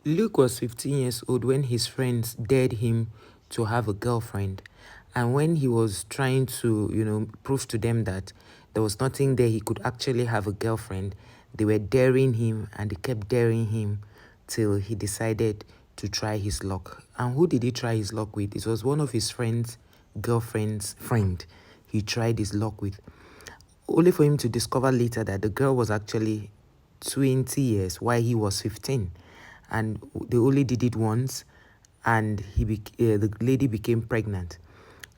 Luke was 15 years old when his friends dared him to have a girlfriend. And when he was trying to, prove to them that there was nothing there, he could actually have a girlfriend, they were daring him and they kept daring him till he decided to try his luck. And who did he try his luck with? It was one of his friend's girlfriend's friend he tried his luck with, only for him to discover later that the girl was actually 20 years while he was 15. And they only did it once, and the lady became pregnant.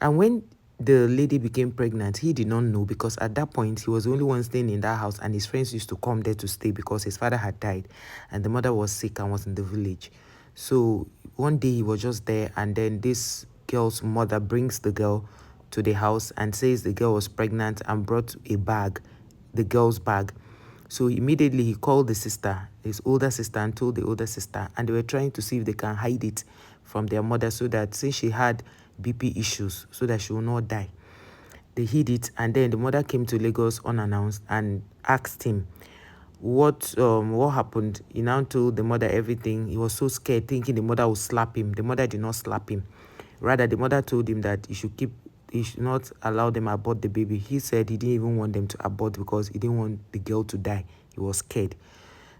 And when the lady became pregnant, he did not know, because at that point he was the only one staying in that house, and his friends used to come there to stay because his father had died and the mother was sick and was in the village. So one day he was just there, and then this girl's mother brings the girl to the house and says the girl was pregnant and brought a bag, the girl's bag. So immediately he called the sister, his older sister, and told the older sister, and they were trying to see if they can hide it from their mother, so that since she had BP issues, so that she will not die. They hid it, and then the mother came to Lagos unannounced and asked him what happened. He now told the mother everything. He was so scared, thinking the mother would slap him. The mother did not slap him. Rather, the mother told him that he should not allow them abort the baby. He said he didn't even want them to abort because he didn't want the girl to die. He was scared.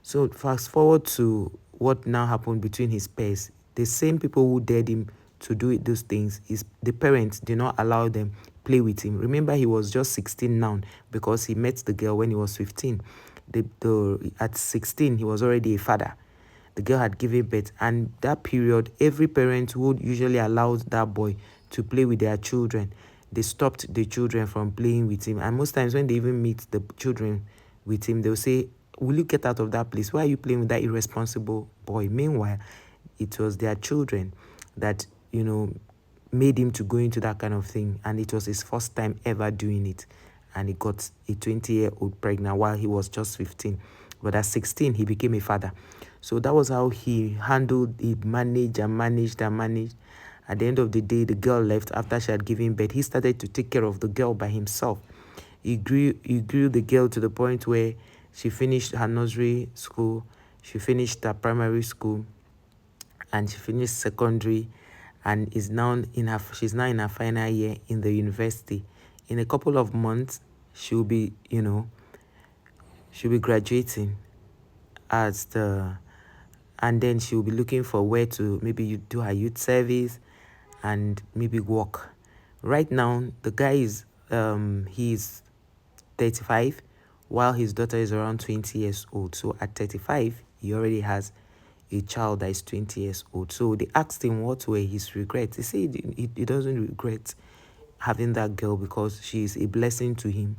So fast forward to what now happened between his peers. The same people who dared him to do those things, the parents did not allow them play with him. Remember, he was just 16 now, because he met the girl when he was 15. At 16, he was already a father. The girl had given birth, and that period, every parent would usually allow that boy to play with their children. They stopped the children from playing with him, and most times when they even meet the children with him, they'll say, "Will you get out of that place? Why are you playing with that irresponsible boy?" Meanwhile, it was their children that made him to go into that kind of thing, and it was his first time ever doing it. And he got a 20-year-old pregnant while he was just 15. But at 16, he became a father. So that was how he handled, he managed and managed and managed. At the end of the day, the girl left after she had given birth. He started to take care of the girl by himself. He grew the girl to the point where she finished her nursery school, she finished her primary school, and she finished secondary, and she's now in her final year in the university. In a couple of months, she'll be graduating and then she'll be looking for where to maybe you do her youth service and maybe work. Right now, the guy is he's 35, while his daughter is around 20 years old. So at 35, he already has a child that is 20 years old. So they asked him what were his regrets. He said he doesn't regret having that girl because she is a blessing to him.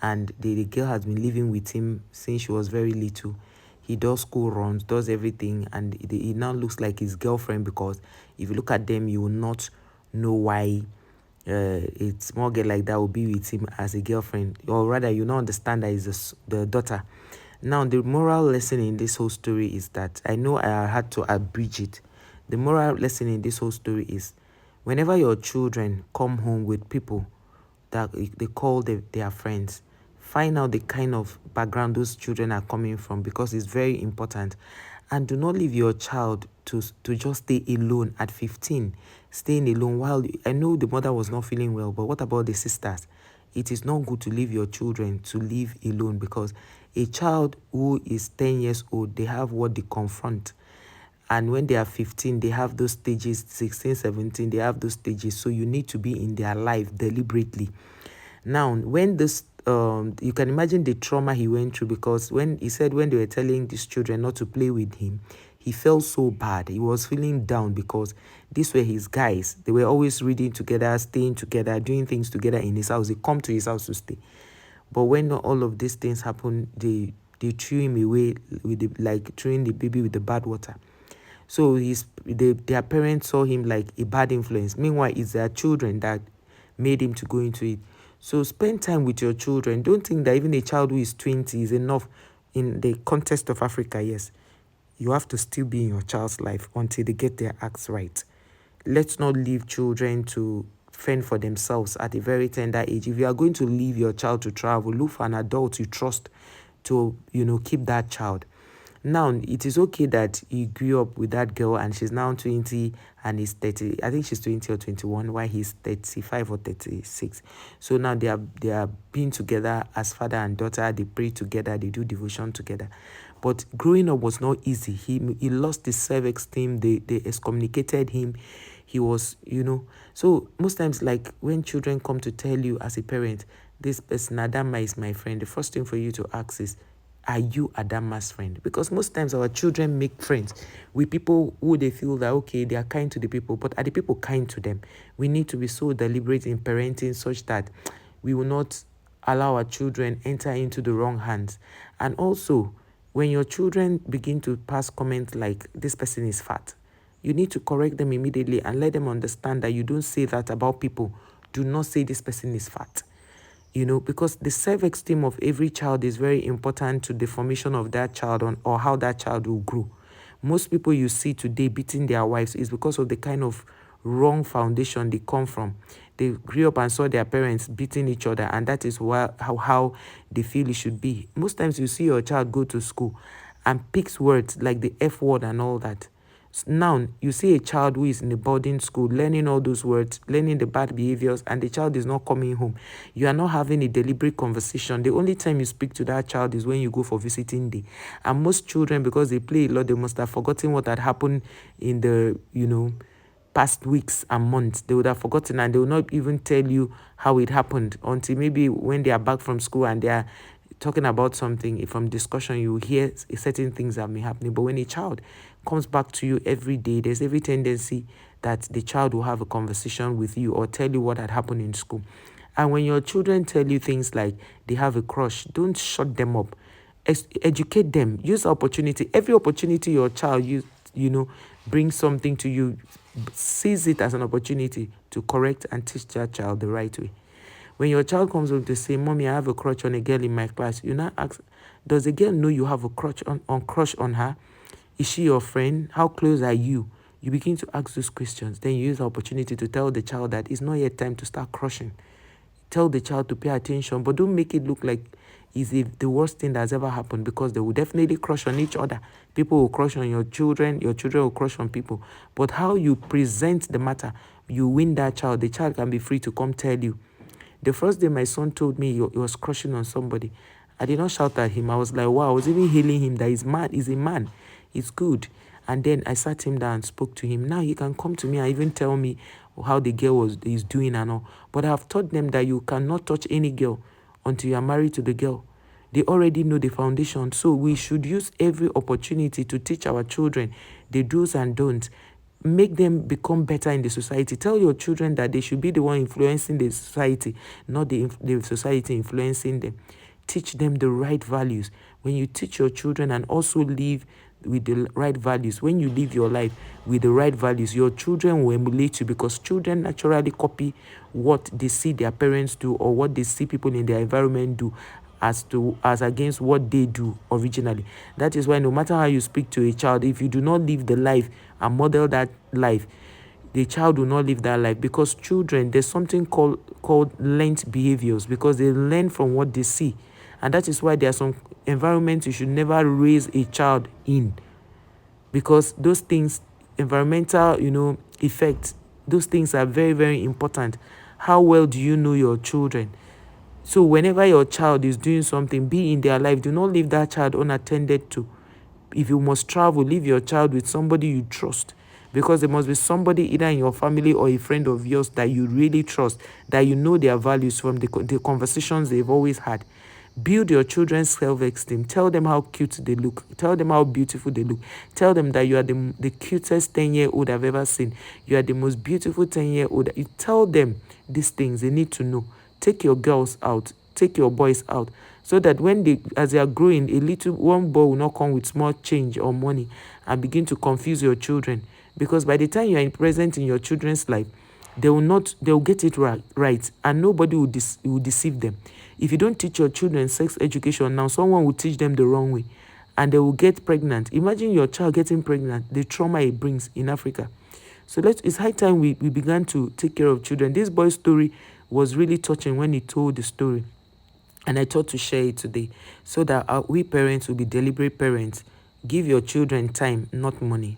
And the girl has been living with him since she was very little. He does school runs, does everything, and he now looks like his girlfriend, because if you look at them, you will not know why a small girl like that will be with him as a girlfriend, or rather you don't understand that is the daughter. Now the moral lesson in this whole story is that, I know I had to abridge it. The moral lesson in this whole story is, whenever your children come home with people that they call their friends, find out the kind of background those children are coming from, because it's very important. And do not leave your child to just stay alone at 15, staying alone while I know the mother was not feeling well, but what about the sisters? It is not good to leave your children to live alone, because a child who is 10 years old, they have what they confront. And when they are 15, they have those stages, 16, 17, they have those stages. So you need to be in their life deliberately. Now, when this, you can imagine the trauma he went through, because when he said when they were telling these children not to play with him, he felt so bad. He was feeling down because these were his guys. They were always reading together, staying together, doing things together in his house. They come to his house to stay. But when all of these things happened, they threw him away with like throwing the baby with the bad water. So their parents saw him like a bad influence. Meanwhile, it's their children that made him to go into it. So spend time with your children. Don't think that even a child who is 20 is enough in the context of Africa. Yes, you have to still be in your child's life until they get their acts right. Let's not leave children to fend for themselves at a very tender age. If you are going to leave your child to travel, look for an adult you trust to, keep that child. Now, it is okay that he grew up with that girl and she's now 20 and he's 30. I think she's 20 or 21 while he's 35 or 36. So now they are being together as father and daughter. They pray together, they do devotion together. But growing up was not easy. He lost his self-esteem. They excommunicated him. He was, so most times, like when children come to tell you as a parent, this person Adama is my friend, the first thing for you to ask is, are you Adama's friend? Because most times our children make friends with people who they feel that, okay, they are kind to the people, but are the people kind to them? We need to be so deliberate in parenting such that we will not allow our children enter into the wrong hands. And also, when your children begin to pass comments like, this person is fat, you need to correct them immediately and let them understand that you don't say that about people. Do not say this person is fat. Because the self-esteem of every child is very important to the formation of that child or how that child will grow. Most people you see today beating their wives is because of the kind of wrong foundation they come from. They grew up and saw their parents beating each other, and that is how they feel it should be. Most times you see your child go to school and picks words like the F word and all that. Now, you see a child who is in a boarding school learning all those words, learning the bad behaviors, and the child is not coming home. You are not having a deliberate conversation. The only time you speak to that child is when you go for visiting day. And most children, because they play a lot, they must have forgotten what had happened in the, past weeks and months. They would have forgotten, and they will not even tell you how it happened until maybe when they are back from school and they are talking about something. From discussion, you hear certain things that may happen. But when a child comes back to you every day, there's every tendency that the child will have a conversation with you or tell you what had happened in school. And when your children tell you things like they have a crush, don't shut them up. Educate them. Use the opportunity. Every opportunity your child brings something to you, seize it as an opportunity to correct and teach that child the right way. When your child comes home to say, Mommy, I have a crush on a girl in my class, you now ask, does the girl know you have a crush on her? Is she your friend? How close are you? You begin to ask those questions. Then you use the opportunity to tell the child that it's not yet time to start crushing. Tell the child to pay attention, but don't make it look like it's the worst thing that's ever happened, because they will definitely crush on each other. People will crush on your children will crush on people. But how you present the matter, you win that child. The child can be free to come tell you. The first day my son told me he was crushing on somebody, I did not shout at him. I was like, wow, I was even hailing him that he's mad. He's a man. It's good. And then I sat him down and spoke to him. Now he can come to me and even tell me how the girl is doing and all. But I've taught them that you cannot touch any girl until you are married to the girl. They already know the foundation. So we should use every opportunity to teach our children the do's and don'ts. Make them become better in the society. Tell your children that they should be the one influencing the society, not the society influencing them. Teach them the right values. When you teach your children and also live with the right values, when you live your life with the right values, your children will emulate you, because children naturally copy what they see their parents do or what they see people in their environment do as against what they do originally. That is why no matter how you speak to a child, if you do not live the life and model that life, the child will not live that life. Because children, there's something called learned behaviors, because they learn from what they see. And that is why there are some environments you should never raise a child in, because those things, environmental, effects, those things are very, very important. How well do you know your children? So whenever your child is doing something, be in their life. Do not leave that child unattended to. If you must travel, leave your child with somebody you trust, because there must be somebody either in your family or a friend of yours that you really trust, that you know their values from the conversations they've always had. Build your children's self-esteem. Tell them how cute they look. Tell them how beautiful they look. Tell them that you are the cutest 10-year-old I've ever seen. You are the most beautiful 10-year-old. You tell them these things they need to know. Take your girls out. Take your boys out. So that as they are growing, one boy will not come with small change or money and begin to confuse your children. Because by the time you are present in your children's life, they will get it right, and nobody will deceive them. If you don't teach your children sex education now, someone will teach them the wrong way and they will get pregnant. Imagine your child getting pregnant, the trauma it brings in Africa. So it's high time we began to take care of children. This boy's story was really touching when he told the story, and I thought to share it today so that we parents will be deliberate parents Give your children time, not money.